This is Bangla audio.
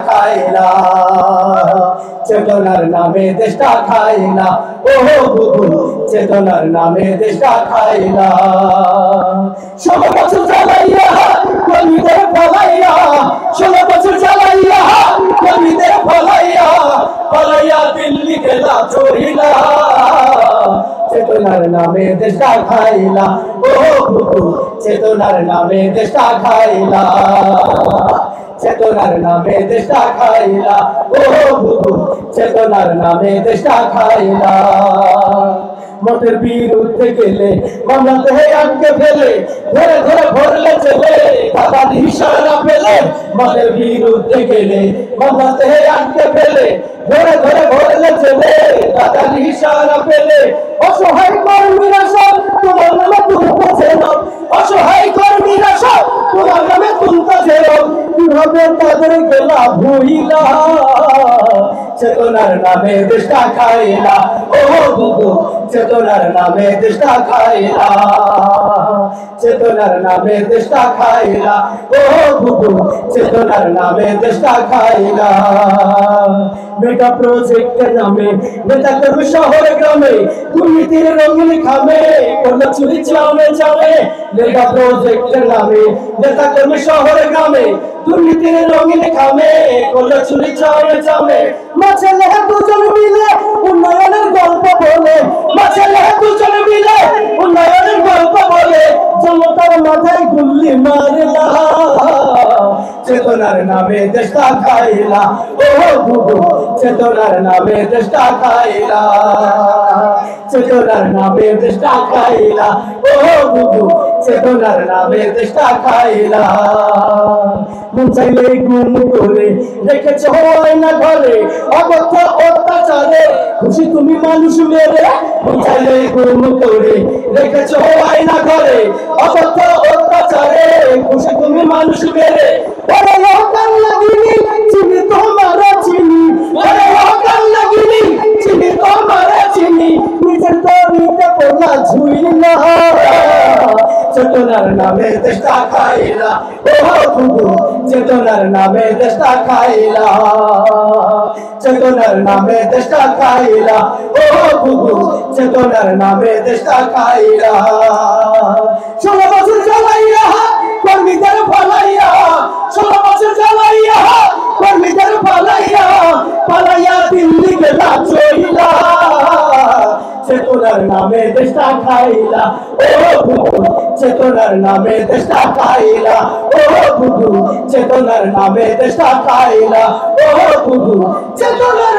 খাইলা চেতনার নামে দেশটা খাইলা ও বুবু চেতনার নামে দেশটা খাইলা 16 বছর জ্বালাইয়া কর্মীদের ফলাইয়া 16 বছর জ্বালাইয়া কর্মীদের ফলাইয়া ফলাইয়া দিল্লি গেলা চড়িলা চেতনার নামে দেশটা খাইলা ও বুবু চেতনার নামে দেশটা খাইলা চেতনার নামে দেশটা খাইলা ও বুবু চেতনার নামে দেশটা খাইলা মতের বিরুদ্ধে গেলে মামলাতে আটকে ফেলে ধরে ধরে ভরলে চলে দাদার ইশারা পেলে মতের বিরুদ্ধে গেলে মামলাতে আটকে ফেলে ধরে ধরে ভরলে চলে দাদার ইশারা পেলে অসহায় কর্মীরা সব তোমার নামে তুলতেছে অসহায় কর্মীরা সব তোমার নামে তুলতেছে কিভাবে তাদের গেলা ভুইলা চেতনার নামে দেশটা খাইলা ও বুবু চেতনার নামে দেশটা খাইলা চেতনার নামে দেশটা খাইলা ও বুবু চেতনার নামে দেশটা খাইলা মেগা প্রজেক্টের নামে নেতা কর্মী শহরে গ্রামে দুর্নীতির রঙিন খামে করলো চুরি চামে চামে মেগা প্রজেক্টের নামে নেতা কর্মী শহরে গ্রামে দুর্নীতির রঙিন খামে করলো চুরি চামে চামে মাঝে লেখা দুজন মিলে উন্নয়নের গল্প বলে মাঝে লেখা দুজন মিলে উন্নয়নের গল্প বলে জনতার মাথায় গুল্লি মারলা চেতনার নামে দেশটা খাইলা ও বুবু চেতনার নামে দেশটা খাইলা চেতনার নামে দেশটা খাইলা ও বুবু চেতনার নামে দেশটা খাইলা মন চাইলে গুম করে রেখেছ না ঘরে অকথ্য অত্যাচারে খুশি তুমি মানুষ মেরে মন চাইলে গুম করে রেখেছ না ঘরে অকথ্য অত্যাচারে খুশি তুমি মানুষ মেরে ওরে লোকাল লাগিনি চিনি তোমার চিনি ওরে লোকাল লাগিনি চিনি তোমার চিনি নিজের তরিতে পড়লা ঝুইলা চেতনার নামে দেশটা খাইলা ও বুবু চেতনার নামে দেশটা খাইলা চেতনার নামে দেশটা খাইলা ও বুবু চেতনার নামে দেশটা খাইলা 16 বছর জ্বালাইয়া কর্মীদের ফলাইয়া 16 বছর জ্বালাইয়া কর্মীদের ফলাইয়া পালাইয়া দিল্লি গেলা চইলা চেতনার নামে দেশটা খাইলা ও বুবু চেতনার নামে দেশটা খাইলা ও বুবু চেতনার নামে দেশটা খাইলা ও বুবু চেতনার